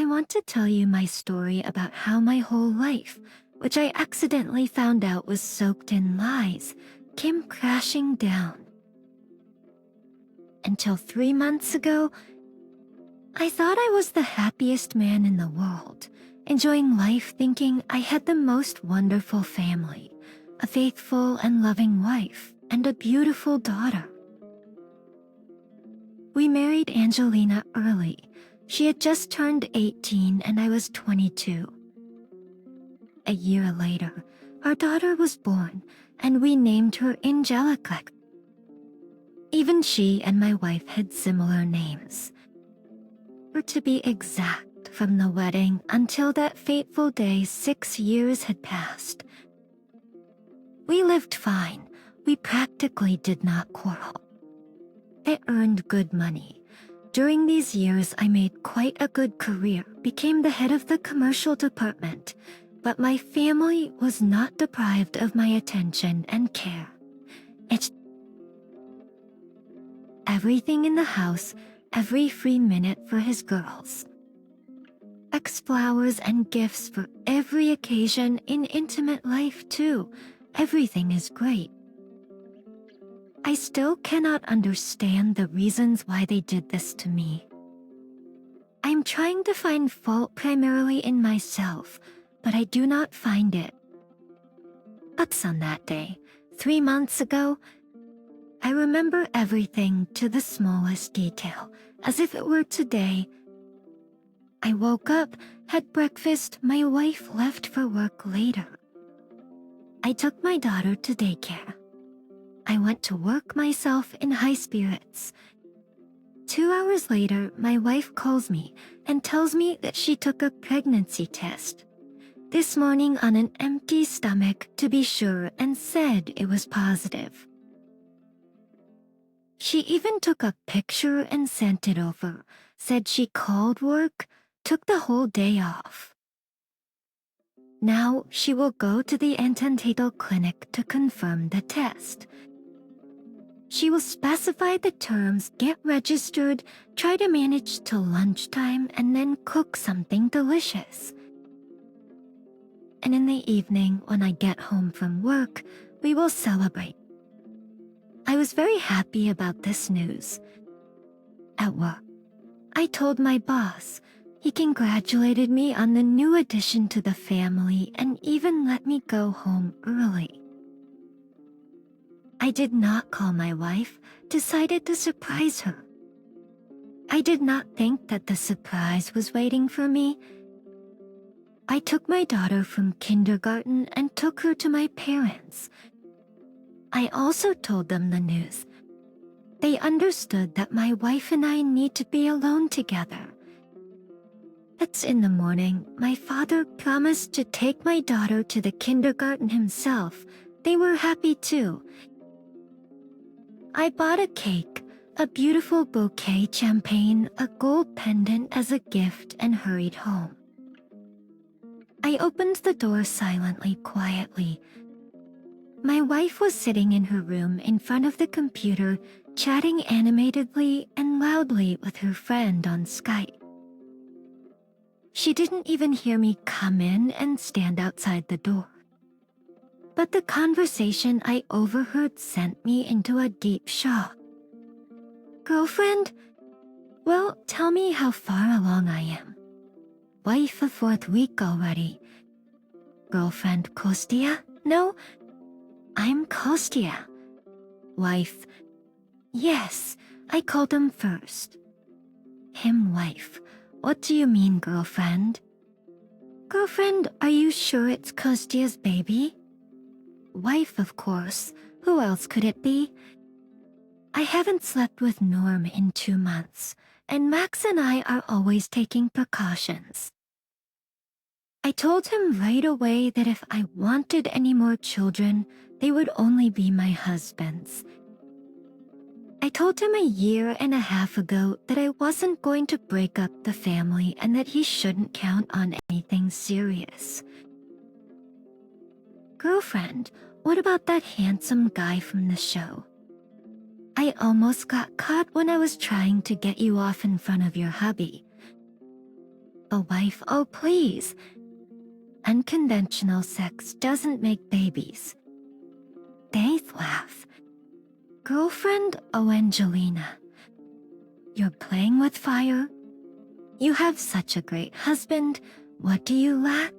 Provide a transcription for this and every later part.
I want to tell you my story about how my whole life, which I accidentally found out was soaked in lies, came crashing down. Until 3 months ago, I thought I was the happiest man in the world, enjoying life thinking I had the most wonderful family, a faithful and loving wife, and a beautiful daughter. We married Angelina early. She had just turned 18 and I was 22. A year later, our daughter was born and we named her Angelica. Even she and my wife had similar names. Or to be exact, from the wedding until that fateful day 6 years had passed. We lived fine. We practically did not quarrel. I earned good money. During these years, I made quite a good career, became the head of the commercial department, but my family was not deprived of my attention and care. It's everything in the house, every free minute for his girls. Flowers and gifts for every occasion in intimate life too. Everything is great. I still cannot understand the reasons why they did this to me. I'm trying to find fault primarily in myself, but I do not find it. But on that day, 3 months ago, I remember everything to the smallest detail, as if it were today. I woke up, had breakfast, my wife left for work later. I took my daughter to daycare. I went to work myself in high spirits. 2 hours later, my wife calls me and tells me that she took a pregnancy test this morning on an empty stomach to be sure and said it was positive. She even took a picture and sent it over, said she called work, took the whole day off. Now she will go to the antenatal clinic to confirm the test. She will specify the terms, get registered, try to manage till lunchtime, and then cook something delicious. And in the evening, when I get home from work, we will celebrate. I was very happy about this news. At work, I told my boss. He congratulated me on the new addition to the family and even let me go home early. I did not call my wife, decided to surprise her. I did not think that the surprise was waiting for me. I took my daughter from kindergarten and took her to my parents. I also told them the news. They understood that my wife and I need to be alone together. It's in the morning, my father promised to take my daughter to the kindergarten himself. They were happy too. I bought a cake, a beautiful bouquet champagne, a gold pendant as a gift and hurried home. I opened the door silently, quietly. My wife was sitting in her room in front of the computer, chatting animatedly and loudly with her friend on Skype. She didn't even hear me come in and stand outside the door. But the conversation I overheard sent me into a deep shock. Girlfriend? Well, tell me how far along I am. Wife of 4th week already. Girlfriend Kostia? No, I'm Kostia. Wife. Yes, I called him first. Him wife. What do you mean, girlfriend? Girlfriend, are you sure it's Kostia's baby? Wife, of course. Who else could it be? I haven't slept with Norm in 2 months, and Max and I are always taking precautions. I told him right away that if I wanted any more children, they would only be my husband's. I told him a year and a half ago that I wasn't going to break up the family and that he shouldn't count on anything serious. Girlfriend, what about that handsome guy from the show? I almost got caught when I was trying to get you off in front of your hubby. A wife, oh please. Unconventional sex doesn't make babies. Dave laugh. Girlfriend, oh Angelina. You're playing with fire? You have such a great husband. What do you lack?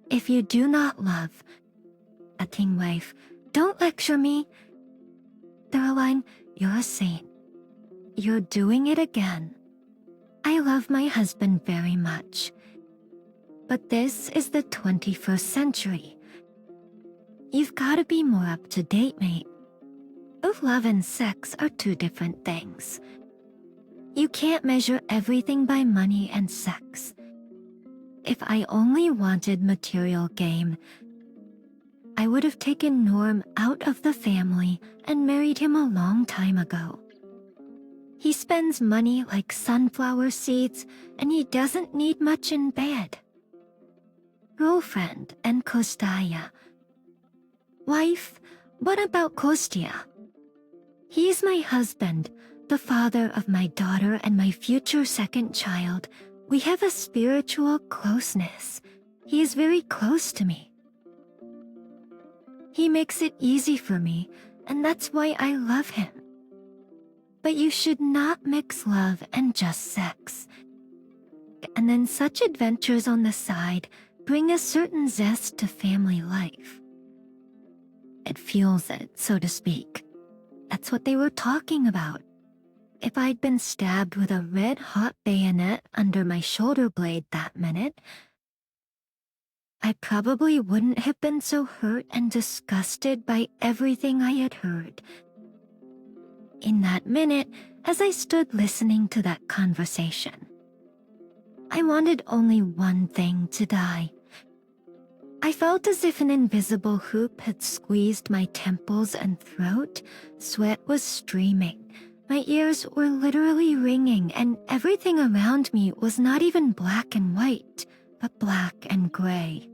If you do not love a teen wife, don't lecture me. Caroline, you're a saint. You're doing it again. I love my husband very much. But this is the 21st century. You've gotta be more up to date, mate. Love and sex are two different things. You can't measure everything by money and sex. If I only wanted material gain, I would have taken Norm out of the family and married him a long time ago. He spends money like sunflower seeds, and he doesn't need much in bed. Girlfriend and Kostaya. Wife, what about Kostya? He's my husband, the father of my daughter and my future second child. We have a spiritual closeness. He is very close to me. He makes it easy for me, and that's why I love him. But you should not mix love and just sex. And then such adventures on the side bring a certain zest to family life. It fuels it, so to speak. That's what they were talking about. If I'd been stabbed with a red-hot bayonet under my shoulder blade that minute, I probably wouldn't have been so hurt and disgusted by everything I had heard. In that minute, as I stood listening to that conversation, I wanted only one thing: to die. I felt as if an invisible hoop had squeezed my temples and throat. Sweat was streaming. My ears were literally ringing, and everything around me was not even black and white, but black and gray.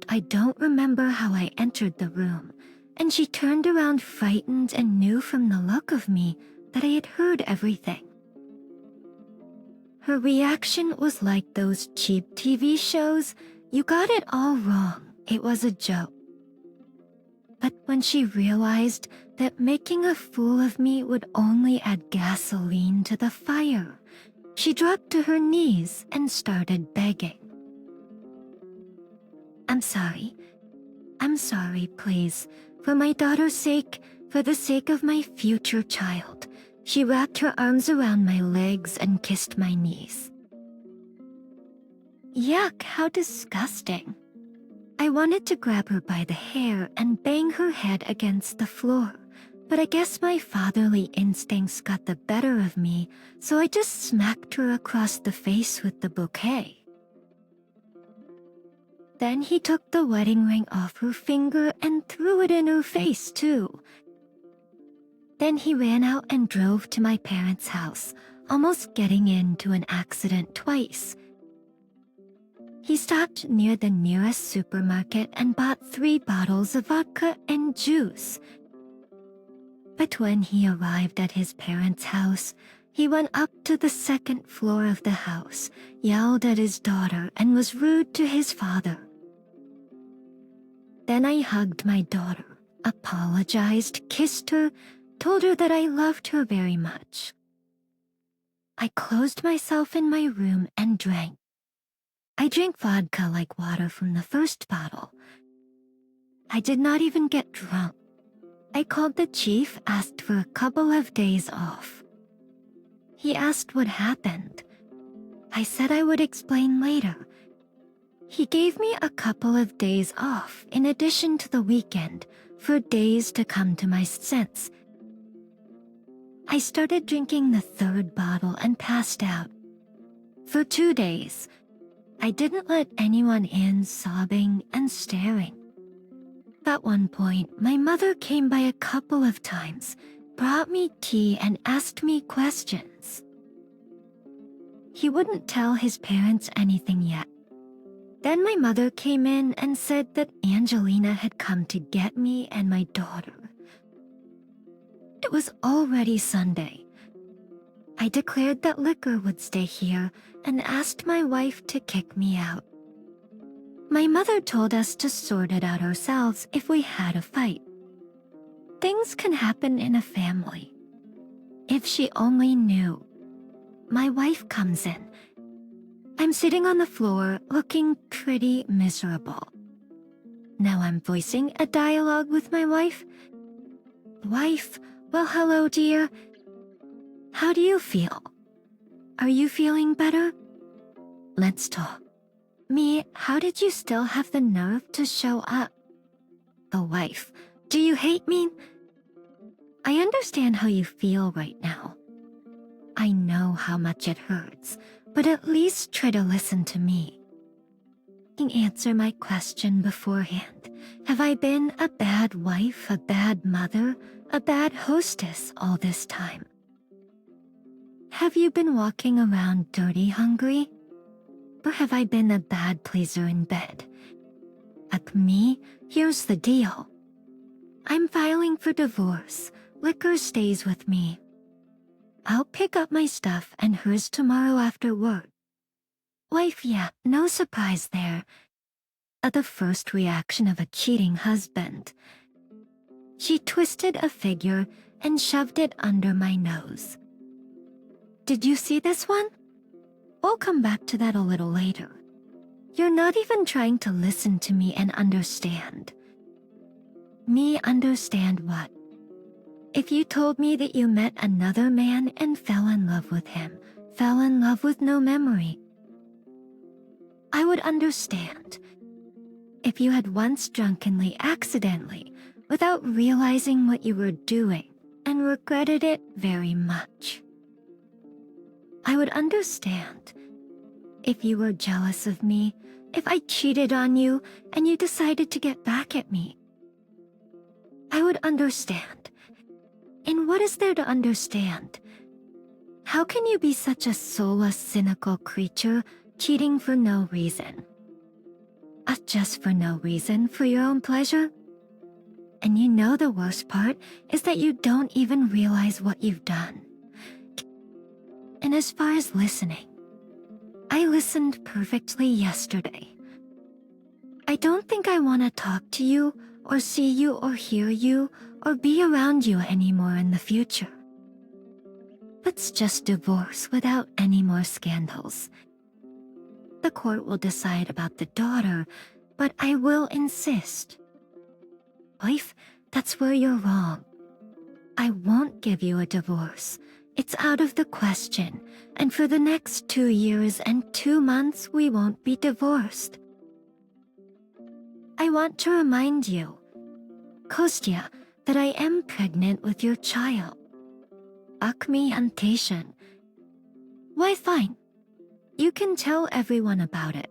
I don't remember how I entered the room, and she turned around frightened and knew from the look of me that I had heard everything. Her reaction was like those cheap TV shows. You got it all wrong. It was a joke. But when she realized that making a fool of me would only add gasoline to the fire, she dropped to her knees and started begging. I'm sorry, please. For my daughter's sake, for the sake of my future child. She wrapped her arms around my legs and kissed my knees. Yuck, how disgusting. I wanted to grab her by the hair and bang her head against the floor, but I guess my fatherly instincts got the better of me, so I just smacked her across the face with the bouquet. Then he took the wedding ring off her finger and threw it in her face too. Then he ran out and drove to my parents' house, almost getting into an accident twice. He stopped near the nearest supermarket and bought 3 bottles of vodka and juice. But when he arrived at his parents' house, he went up to the 2nd floor of the house, yelled at his daughter, and was rude to his father. Then I hugged my daughter, apologized, kissed her, told her that I loved her very much. I closed myself in my room and drank. I drank vodka like water from the 1st bottle. I did not even get drunk. I called the chief, asked for a couple of days off. He asked what happened. I said I would explain later. He gave me a couple of days off in addition to the weekend for days to come to my sense. I started drinking the 3rd bottle and passed out. For 2 days, I didn't let anyone in, sobbing and staring. At one point, my mother came by a couple of times, brought me tea and asked me questions. He wouldn't tell his parents anything yet. Then my mother came in and said that Angelina had come to get me and my daughter. It was already Sunday. I declared that liquor would stay here and asked my wife to kick me out. My mother told us to sort it out ourselves if we had a fight. Things can happen in a family. If she only knew. My wife comes in. I'm sitting on the floor looking pretty miserable. Now I'm voicing a dialogue with my wife. Wife, well, hello, dear. How do you feel? Are you feeling better? Let's talk. Me, how did you still have the nerve to show up? The wife, do you hate me? I understand how you feel right now. I know how much it hurts, but at least try to listen to me. Answer my question beforehand. Have I been a bad wife, a bad mother, a bad hostess all this time? Have you been walking around dirty hungry? Or have I been a bad pleaser in bed? Like me, here's the deal. I'm filing for divorce. Liquor stays with me. I'll pick up my stuff and hers tomorrow after work. Wife, yeah, no surprise there. At the first reaction of a cheating husband. She twisted a figure and shoved it under my nose. Did you see this one? We'll come back to that a little later. You're not even trying to listen to me and understand. Me understand what? If you told me that you met another man and fell in love with him, fell in love with no memory, I would understand. If you had once drunkenly, accidentally, without realizing what you were doing, and regretted it very much, I would understand. If you were jealous of me, if I cheated on you and you decided to get back at me, I would understand. And what is there to understand? How can you be such a soulless, cynical creature, cheating for no reason? Just for no reason, for your own pleasure? And you know the worst part is that you don't even realize what you've done. And as far as listening, I listened perfectly yesterday. I don't think I want to talk to you, or see you, or hear you, or be around you anymore in the future. Let's just divorce without any more scandals. The court will decide about the daughter, but I will insist. Wife, that's where you're wrong. I won't give you a divorce. It's out of the question, and for the next 2 years and 2 months we won't be divorced. I want to remind you, Kostya, that I am pregnant with your child. Acme Antation. Why, fine. You can tell everyone about it.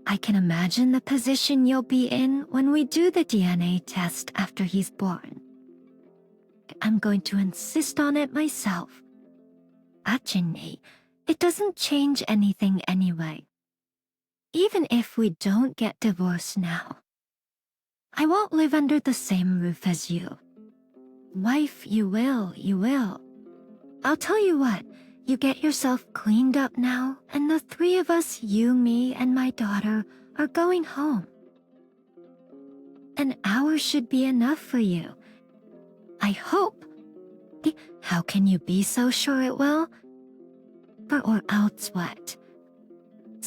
I can imagine the position you'll be in when we do the DNA test after he's born. I'm going to insist on it myself. Actually, it doesn't change anything anyway. Even if we don't get divorced now, I won't live under the same roof as you. Wife, you will. I'll tell you what, you get yourself cleaned up now, and the 3 of us, you, me, and my daughter, are going home. An hour should be enough for you. I hope. How can you be so sure it will? Or else what?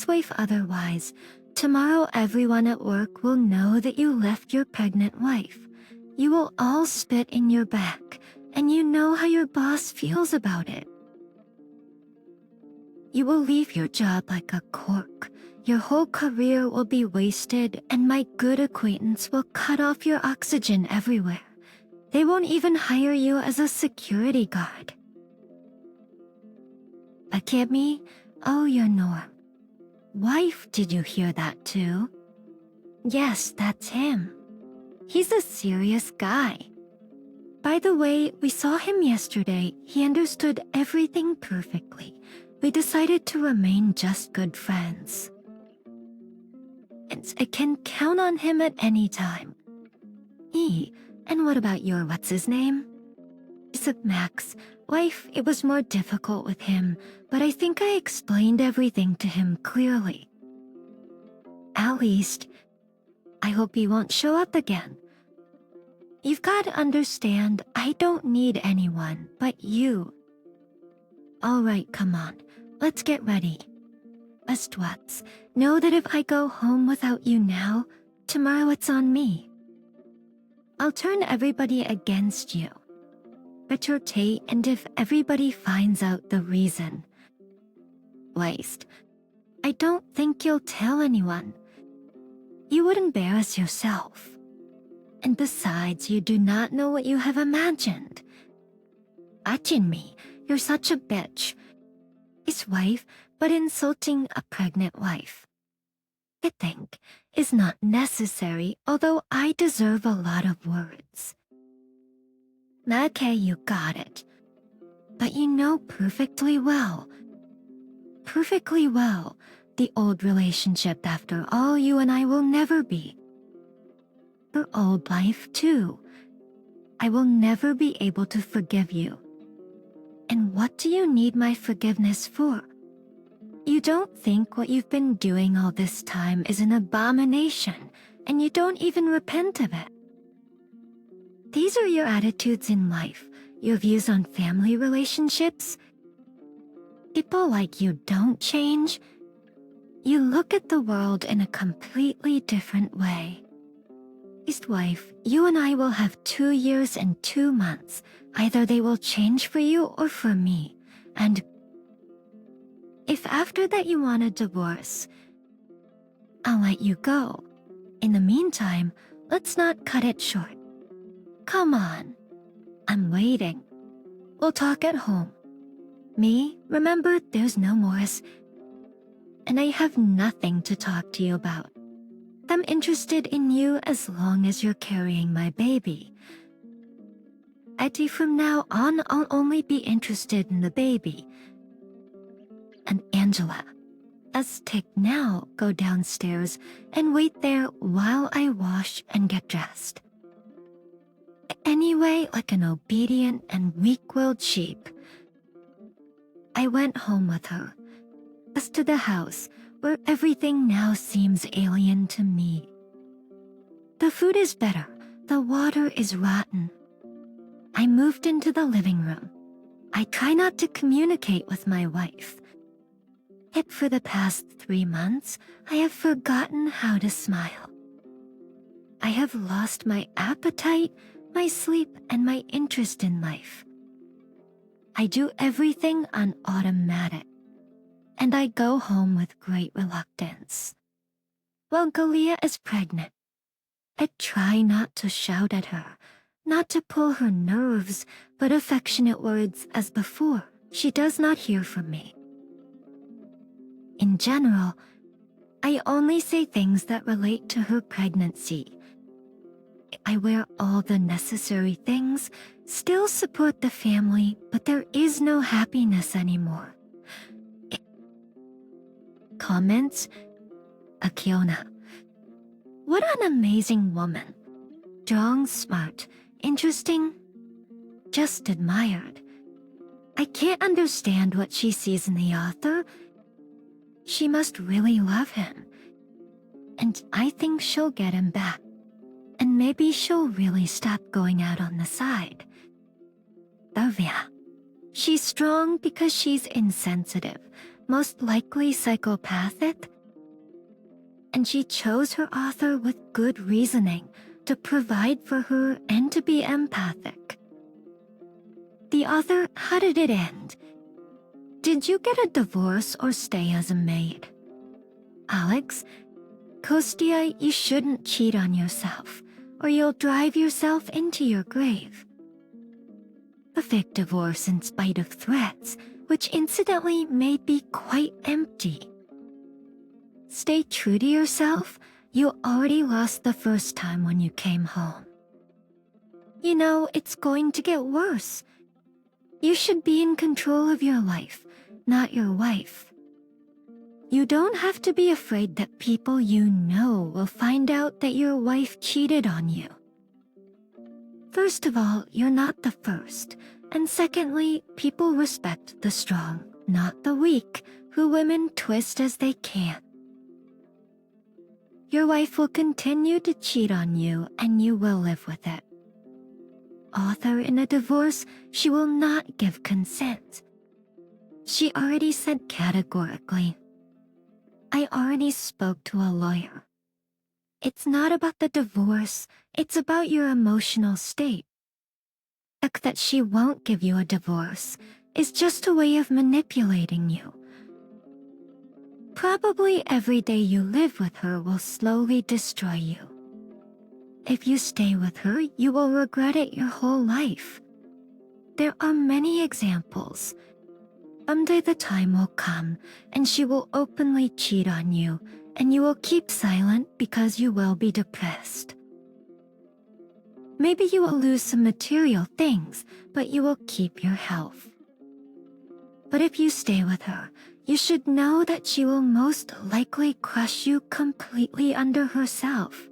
Wife, otherwise, tomorrow everyone at work will know that you left your pregnant wife. You will all spit in your back, and you know how your boss feels about it. You will leave your job like a cork. Your whole career will be wasted, and my good acquaintance will cut off your oxygen everywhere. They won't even hire you as a security guard. Look at me. Oh, you're Norm. Wife, did you hear that too? Yes, that's him. He's a serious guy. By the way, we saw him yesterday. He understood everything perfectly. We decided to remain just good friends. And I can count on him at any time. And what about your what's-his-name? Max. wife, it was more difficult with him, but I think I explained everything to him clearly. At least, I hope he won't show up again. You've got to understand, I don't need anyone but you. All right, come on, let's get ready. Estwats, know that if I go home without you now, tomorrow it's on me. I'll turn everybody against you. Better take, and if everybody finds out the reason. Waste. I don't think you'll tell anyone. You would embarrass yourself. And besides, you do not know what you have imagined. Achinmi, you're such a bitch. His wife, but insulting a pregnant wife. I think is not necessary, although I deserve a lot of words. Okay, you got it. But you know perfectly well, the old relationship after all you and I will never be. Your old life too. I will never be able to forgive you. And what do you need my forgiveness for? You don't think what you've been doing all this time is an abomination, and you don't even repent of it. These are your attitudes in life, your views on family relationships. People like you don't change. You look at the world in a completely different way. His wife, you and I will have 2 years and 2 months. Either they will change for you or for me. And if after that you want a divorce, I'll let you go. In the meantime, let's not cut it short. Come on. I'm waiting. We'll talk at home. Me, remember, there's no Morris. And I have nothing to talk to you about. I'm interested in you as long as you're carrying my baby. Eddie, from now on, I'll only be interested in the baby. And Angela, Aztec, now go downstairs and wait there while I wash and get dressed. Anyway, like an obedient and weak-willed sheep, I went home with her, as to the house where everything now seems alien to me. The food is better, the water is rotten. I moved into the living room. I try not to communicate with my wife. Yet for the past 3 months, I have forgotten how to smile. I have lost my appetite, my sleep, and my interest in life. I do everything on automatic, and I go home with great reluctance. While Galia is pregnant, I try not to shout at her, not to pull her nerves, but affectionate words as before. She does not hear from me. In general, I only say things that relate to her pregnancy. I wear all the necessary things, still support the family, but there is no happiness anymore. Comments? Akiona. What an amazing woman. Strong, smart, interesting, just admired. I can't understand what she sees in the author. She must really love him. And I think she'll get him back. And maybe she'll really stop going out on the side. Davia. She's strong because she's insensitive, most likely psychopathic. And she chose her author with good reasoning to provide for her and to be empathic. The author, how did it end? Did you get a divorce or stay as a maid? Alex, Kostia, you shouldn't cheat on yourself, or you'll drive yourself into your grave. A fake divorce in spite of threats, which incidentally may be quite empty. Stay true to yourself. You already lost the first time when you came home. You know, it's going to get worse. You should be in control of your life, not your wife. You don't have to be afraid that people you know will find out that your wife cheated on you. First of all, you're not the first, And secondly, people respect the strong, not the weak, who women twist as they can. Your wife will continue to cheat on you, and you will live with it. Author, in a divorce, she will not give consent. She already said categorically, I already spoke to a lawyer. It's not about the divorce, it's about your emotional state. The fact that she won't give you a divorce is just a way of manipulating you. Probably every day you live with her will slowly destroy you. If you stay with her, you will regret it your whole life. There are many examples. Someday the time will come, and she will openly cheat on you, and you will keep silent because you will be depressed. Maybe you will lose some material things, but you will keep your health. But if you stay with her, you should know that she will most likely crush you completely under herself.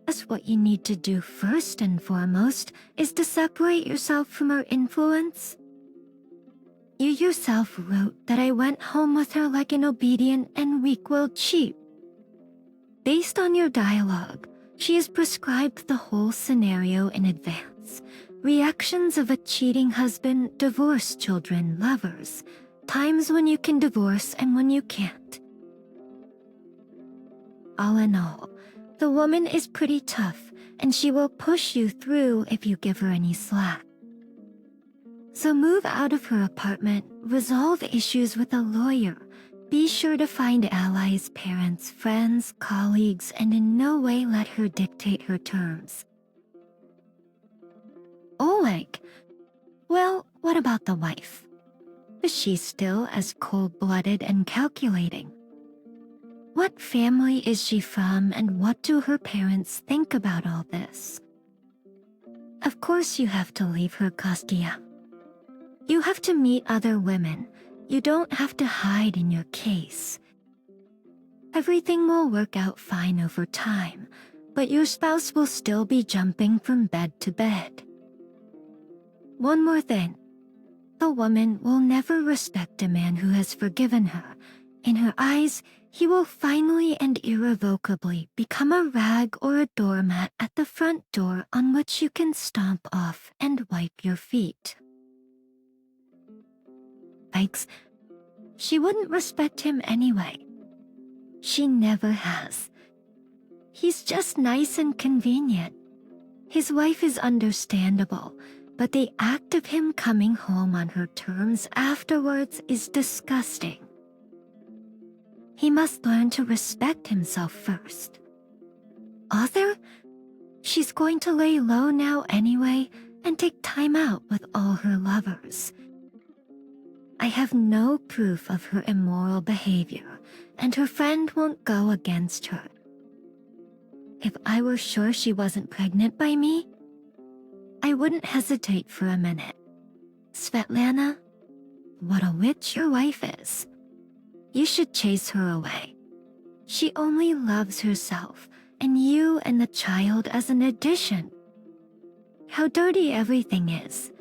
That's what you need to do first and foremost, is to separate yourself from her influence. You yourself wrote that I went home with her like an obedient and weak-willed sheep. Based on your dialogue, she has prescribed the whole scenario in advance. Reactions of a cheating husband, divorced children, lovers, times when you can divorce and when you can't. All in all, the woman is pretty tough, and she will push you through if you give her any slack. So move out of her apartment, resolve issues with a lawyer. Be sure to find allies, parents, friends, colleagues, and in no way let her dictate her terms. Oleg. Well, what about the wife? Is she still as cold-blooded and calculating? What family is she from, and what do her parents think about all this? Of course you have to leave her, Kostya. You have to meet other women. You don't have to hide in your case. Everything will work out fine over time, but your spouse will still be jumping from bed to bed. One more thing. A woman will never respect a man who has forgiven her. In her eyes, he will finally and irrevocably become a rag or a doormat at the front door on which you can stomp off and wipe your feet. Yikes. She wouldn't respect him anyway. She never has. He's just nice and convenient. His wife is understandable, but the act of him coming home on her terms afterwards is disgusting. He must learn to respect himself first. Author? She's going to lay low now anyway and take time out with all her lovers. I have no proof of her immoral behavior, and her friend won't go against her. If I were sure she wasn't pregnant by me, I wouldn't hesitate for a minute. Svetlana, what a witch your wife is. You should chase her away. She only loves herself, and you and the child as an addition. How dirty everything is.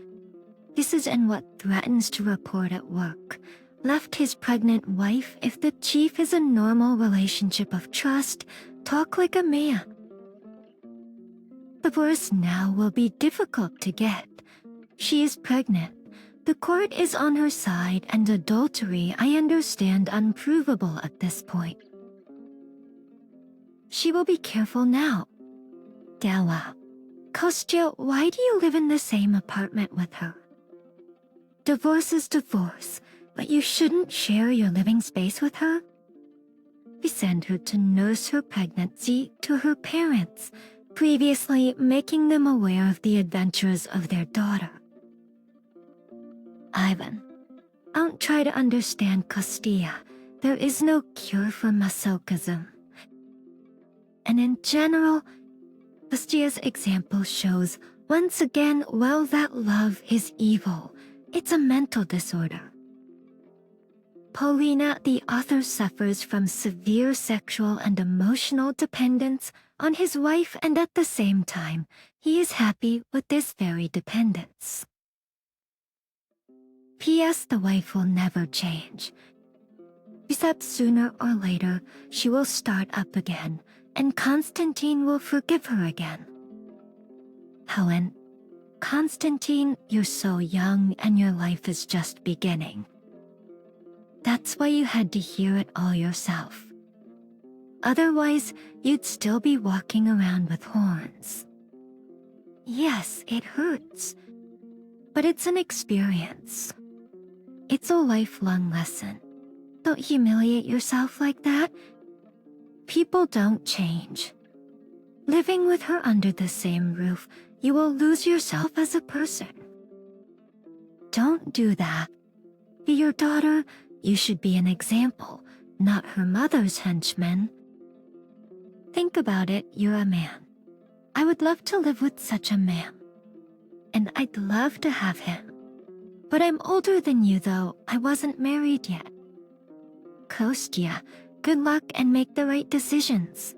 This is and what threatens to report at work. Left his pregnant wife. If the chief is a normal relationship of trust, talk like a man. Divorce now will be difficult to get. She is pregnant. The court is on her side, and adultery, I understand, unprovable at this point. She will be careful now. Della. Kostya, why do you live in the same apartment with her? Divorce is divorce, but you shouldn't share your living space with her. We send her to nurse her pregnancy to her parents, previously making them aware of the adventures of their daughter. Ivan, don't try to understand Kostya. There is no cure for masochism. And in general, Kostya's example shows once again well that love is evil. It's a mental disorder. Polina, the author, suffers from severe sexual and emotional dependence on his wife, and at the same time, he is happy with this very dependence. P.S. The wife will never change. Except sooner or later, she will start up again, and Constantine will forgive her again. Helen, Constantine, you're so young and your life is just beginning. That's why you had to hear it all yourself. Otherwise, you'd still be walking around with horns. Yes, it hurts. But it's an experience. It's a lifelong lesson. Don't humiliate yourself like that. People don't change. Living with her under the same roof, you will lose yourself as a person. Don't do that. To your daughter, you should be an example, not her mother's henchman. Think about it, you're a man. I would love to live with such a man. And I'd love to have him. But I'm older than you though, I wasn't married yet. Kostya, good luck and make the right decisions.